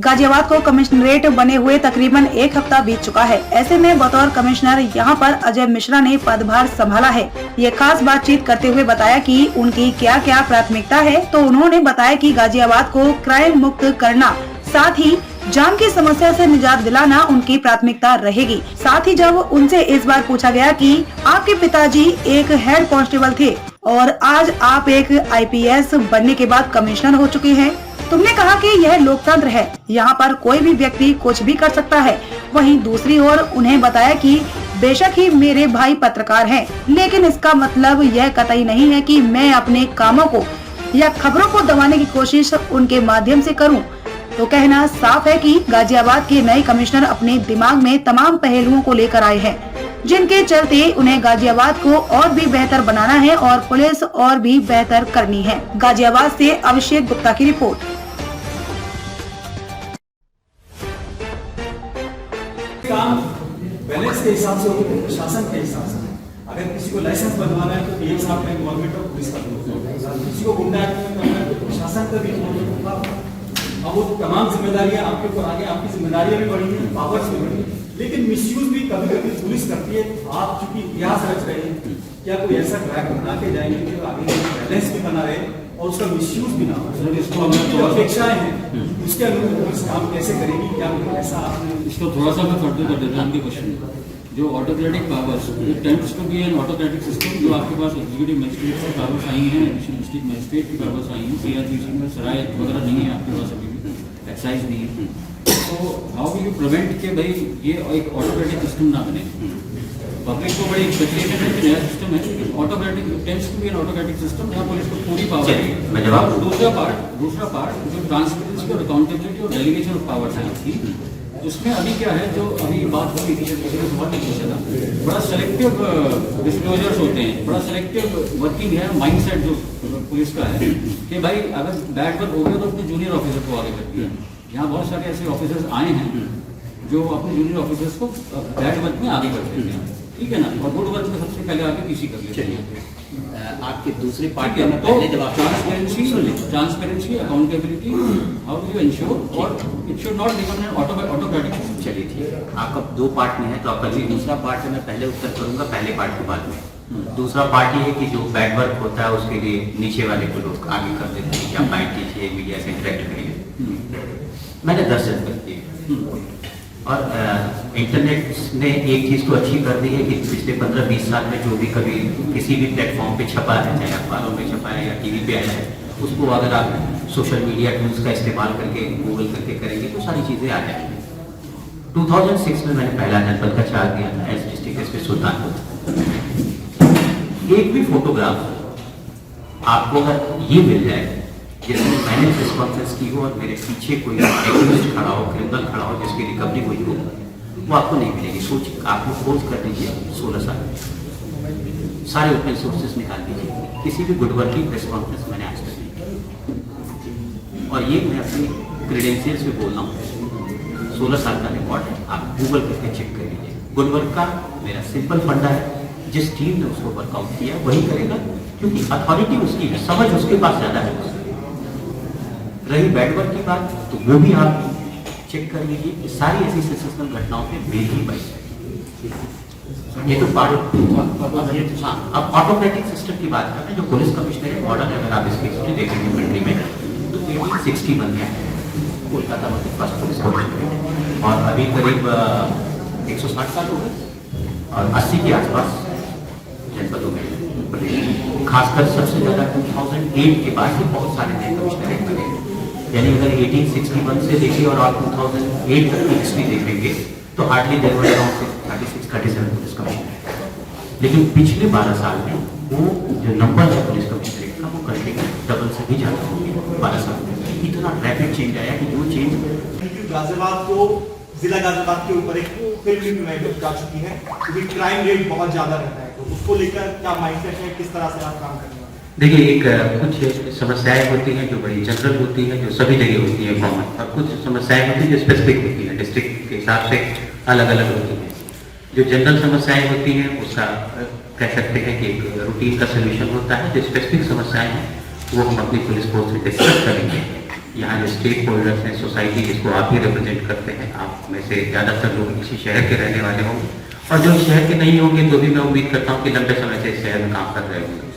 गाजियाबाद को कमिश्नरेट बने हुए तकरीबन 1 हफ्ता बीत चुका है। ऐसे में बतौर कमिश्नर यहाँ पर अजय मिश्रा ने पदभार संभाला है। ये खास बातचीत करते हुए बताया कि उनकी क्या क्या प्राथमिकता है। तो उन्होंने बताया कि गाजियाबाद को क्राइम मुक्त करना, साथ ही जाम की समस्या से निजात दिलाना उनकी प्राथमिकता रहेगी। साथ ही जब उनसे इस बार पूछा गया कि आपके पिताजी एक हेड कांस्टेबल थे और आज आप एक IPS बनने के बाद कमिश्नर हो चुके हैं, तुमने कहा कि यह लोकतंत्र है, यहाँ पर कोई भी व्यक्ति कुछ भी कर सकता है। वहीं दूसरी ओर उन्हें बताया कि बेशक ही मेरे भाई पत्रकार हैं, लेकिन इसका मतलब यह कतई नहीं है कि मैं अपने कामों को या खबरों को दबाने की कोशिश उनके माध्यम से करूं। तो कहना साफ है कि गाजियाबाद के नए कमिश्नर अपने दिमाग में तमाम पहलुओं को लेकर आए हैं, जिनके चलते उन्हें गाजियाबाद को और भी बेहतर बनाना है और पुलिस और भी बेहतर करनी है। गाजियाबाद से अभिषेक गुप्ता की रिपोर्ट। काम बैलेंस के हिसाब से होते हैं, प्रशासन के हिसाब से। अगर किसी को लाइसेंस बनवाना है तो PM साहब का गवर्नमेंट और पुलिस का किसी को गुंडा एक्ट करना है तो प्रशासन का भी। अब वो तमाम जिम्मेदारियां आपके ऊपर आगे, आपकी जिम्मेदारियां भी बढ़ी हैं, पावर्स भी बढ़ी हैं, लेकिन मिसयूज भी कभी कभी पुलिस करती है। आप चूंकि इतिहास रच रहे हैं, क्या कोई ऐसा ट्रैक बना के जाएंगे कि आगे बैलेंस भी बना रहे और उसका मिसयूज भी ना हो। इसको जो अपेक्षाएं हैं उसके अनुरूप पुलिस काम कैसे करेगी, क्या ऐसा आपने इसको थोड़ा सा मैं फर्दर कर देता हूँ उनके क्वेश्चन। जो autocratic powers, it tends to be an autocratic system. जो आपके पास एग्जीक्यूटिव मजिस्ट्रेट की पावर्स आई हैं, डिस्ट्रिक्ट मजिस्ट्रेट की पावर्स आई हैं, CRPC में सराय वगैरह नहीं है आपके पास, अभी भी एक्साइज नहीं है। तो हाउ विल यू प्रिवेंट के भाई ये एक ऑटोक्रेटिक सिस्टम ना बने। पब्लिक को बड़ी एक्सपेक्टेशन है कि नया सिस्टम है, लेकिन autocratic tends to be an autocratic system जहाँ पुलिस को पूरी पावर है। दूसरा पार्ट जो ट्रांसपेरेंसी और अकाउंटेबिलिटी और डेलीगेशन ऑफ पावर्स है इसकी, उसमें अभी क्या है, जो अभी बात हुई थी बड़ा सेलेक्टिव डिस्क्लोजर्स होते हैं, बड़ा सेलेक्टिव वर्किंग है, माइंडसेट जो पुलिस का है कि भाई अगर बैड वर्क हो गया तो अपने जूनियर ऑफिसर को आगे करती है। यहाँ बहुत सारे ऐसे ऑफिसर्स आए हैं जो अपने जूनियर ऑफिसर्स को बैड वर्क में आगे कर देते हैं, ठीक है ना, और गुड वर्क में सबसे पहले आगे PC कर लेते हैं। आपके दूसरे पार्ट में तो transparency, accountability, how do you ensure, और it should not become an autocratic. चलिए ठीक है, आपका 2 पार्ट में है तो आपका दूसरा पार्ट है, मैं पहले उत्तर करूंगा पहले पार्ट के बाद में। दूसरा पार्ट ये है कि जो बैड वर्क होता है उसके लिए नीचे वाले को लोग आगे कर देते हैं, या फाइट कीजिए, मीडिया से इंटरेक्ट करिए। मैंने 10 जन करती है और इंटरनेट ने एक चीज़ तो अच्छी कर दी है कि पिछले 15-20 साल में जो भी कभी किसी भी प्लेटफॉर्म पे छपा है, चाहे अखबारों में छपा है या TV पे आया है, उसको अगर आप सोशल मीडिया टूल्स का इस्तेमाल करके गूगल करके करेंगे तो सारी चीज़ें आ जाएंगी। 2006 में मैंने पहला जनपद का चार्ज दिया था एज डिस्ट्रिक्ट एसपी सुल्तानपुर। एक भी फोटोग्राफ आपको अगर ये मिल जाए जिसमें मैंने रिस्पॉन्सेस की हो और मेरे पीछे कोई एक्टिविस्ट खड़ा हो, क्रिमिनल खड़ा हो जिसकी रिकवरी हुई हो, वो आपको नहीं मिलेगी। सोच आप लोग खोज कर लीजिए 16 साल सारे ओपन सोर्सेस निकाल दीजिए, किसी भी गुड वर्किंग रिस्पॉन्सेस मैंने आज तक नहीं। और ये मैं अपनी क्रेडेंशियल से बोल रहा हूँ, 16 साल का रिकॉर्ड है, आप गूगल करके चेक कर लीजिए। गुड वर्क का मेरा सिंपल फंडा है, जिस टीम ने उसको वर्कआउट किया वही करेगा, क्योंकि अथॉरिटी उसकी है, समझ उसके पास ज्यादा है। रही बैड वर्क की बात तो वो भी आप चेक कर लीजिए कि सारी ऐसी सक्सेसफुल घटनाओं पे मेल ही बच है। ये तो पार्ट। अब ऑटोक्रेटिक सिस्टम की बात करते हैं, जो पुलिस कमिश्नर मॉडल है, अगर आप इसकी हिस्ट्री देखेंगे कंट्री में तो 1860 बन गया है कोलकाता में फर्स्ट पुलिस कमिश्नर, और अभी करीब 160 साल हो गए और 80 के आसपास जनपदों में। खासकर सबसे ज्यादा 2008 के बाद भी बहुत सारे नए कमिश्नरेट बने, यानी अगर 1861 से देखिए और आप 2008 तक की हिस्ट्री देखेंगे तो hardly there were around 36-37 police commissioner. लेकिन पिछले 12 साल में वो जो नंबर है पुलिस कमिश्नरेट का वो कंट्री में डबल से भी ज्यादा हो गया 12 साल में। इतना रैपिड चेंज आया कि जो चेंज गाजियाबाद को जिला गाजियाबाद के ऊपर एक फिल्म भी जा चुकी है, क्योंकि क्राइम रेट बहुत ज्यादा रहता है, तो उसको लेकर क्या माइंडसेट है, किस तरह से आप काम करेंगे? देखिए, एक कुछ समस्याएं होती हैं जो बड़ी जनरल होती हैं, जो सभी जगह होती है कॉमन, और कुछ समस्याएं होती हैं जो स्पेसिफिक होती हैं, डिस्ट्रिक्ट के हिसाब से अलग अलग होती हैं। जो जनरल समस्याएं होती हैं उसका कह सकते हैं कि एक रूटीन का सोल्यूशन होता है। जो स्पेसिफिक समस्याएं हैं वो हम अपनी पुलिस फोर्स में डिस्कस करेंगे यहाँ जो स्टेक होल्डर्स हैं, सोसाइटी जिसको आप ही रिप्रेजेंट करते हैं, आप में से ज़्यादातर लोग इसी शहर के रहने वाले होंगे, और जो इस शहर के नहीं होंगे तो भी मैं उम्मीद करता हूँ कि लंबे समय से इस शहर में काम कर रहे होंगे।